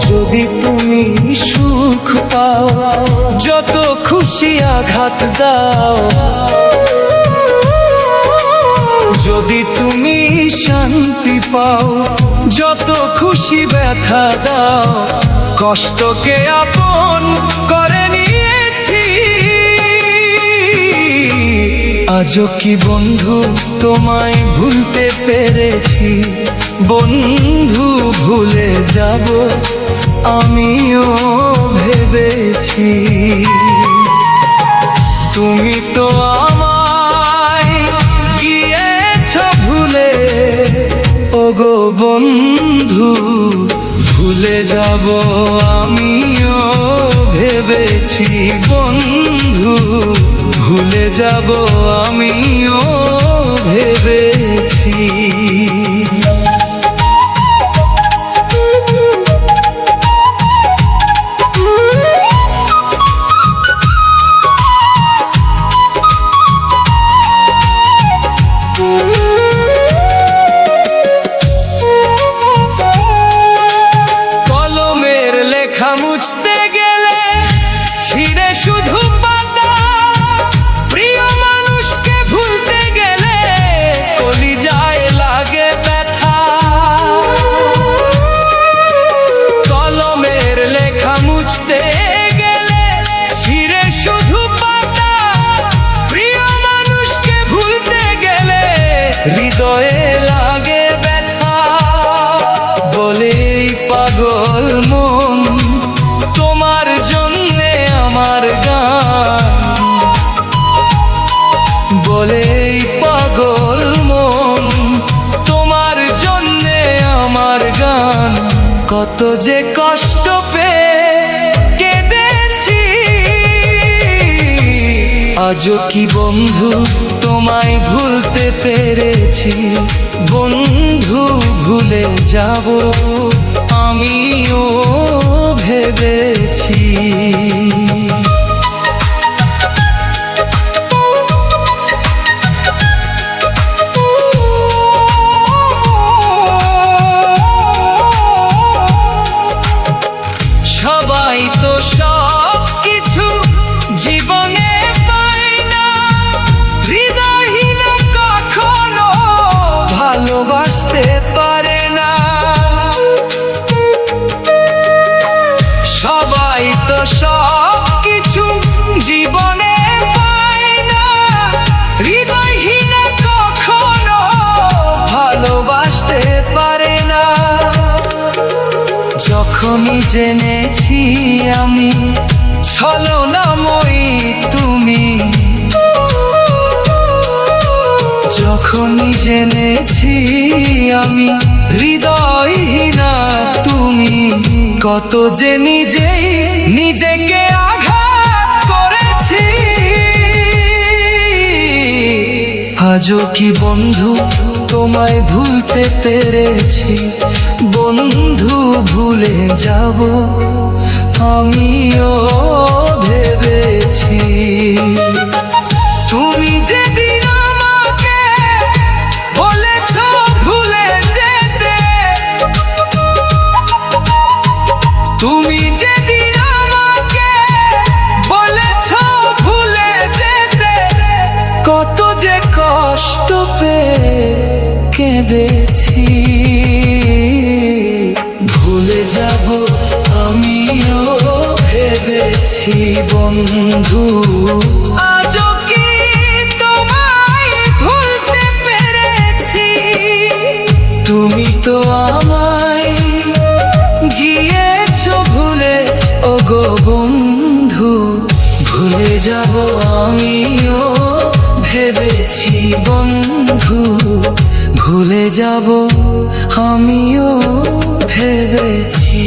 যদি তুমি সুখ পাও, যত খুশি আঘাত দাও, যদি তুমি শান্তি পাও, যত খুশি ব্যথা দাও, কষ্টকে আপন করে নিয়েছি। আজও কি বন্ধু তোমায় ভুলতে পেরেছি? বন্ধু ভুলে যাব আমিও ভেবেছি। তুমি তো আমায় গিয়েছ ভুলে, ওগো বন্ধু ভুলে যাব আমিও ভেবেছি। বন্ধু ভুলে যাব আমিও ভেবেছি। কলমের লেখা মুছতে গেলে ছিঁড়ে শুধু পাতা, প্রিয় মানুষকে ভুলতে গেলে কলিজায় লাগে ব্যথা। কলমের লেখা মুছতে গেলে ছিঁড়ে শুধু পাতা, প্রিয় মানুষকে ভুলতে গেলে হৃদয়ে লাগে ব্যথা। বলেই পাগল মন তোমার জন্যে আমার গান, বলেই পাগল মন তোমার জন্যে আমার গান। কত যে কষ্ট পেয়ে কেঁদেছি, আজও কি বন্ধু তোমায় ভুলতে পেরেছি? বন্ধু ভুলে যাব আমিও ভেবেছি। সবাই তো সব কিছু জীবনে পায় না, হৃদয়হীন কখনো ভালোবাসতে পারে না। সবাই তো সব কিছু জীবনে পায় না, হৃদয়হীন কখনো ভালোবাসতে পারে না। যখনই জেনেছি আমি ছলনাময়ী তুমি, যখনই জেনেছি আমি হৃদয়হীনা তুমি, কত যে নিজেই নিজেকে আঘাত করেছি। আজও কি বন্ধু তোমায় ভুলতে পেরেছি? বন্ধু ভুলে যাব আমিও ভেবেছি। তুমি যেদিন আমাকে বলেছ ভুলে যেতে, তুমি যেদিন আমাকে বলেছ ভুলে যেতে, কত যে কষ্ট পেয়ে কেঁদেছি। ভুলে যাব আমিও ভেবেছি বন্ধু, আজও কি তোমায় ভুলতে পেরেছি? তুমি তো আমায় গিয়েছ ভুলে, ওগো বন্ধু ভুলে যাব আমিও ভেবেছি। বন্ধু ভুলে যাব আমিও ভেবেছি।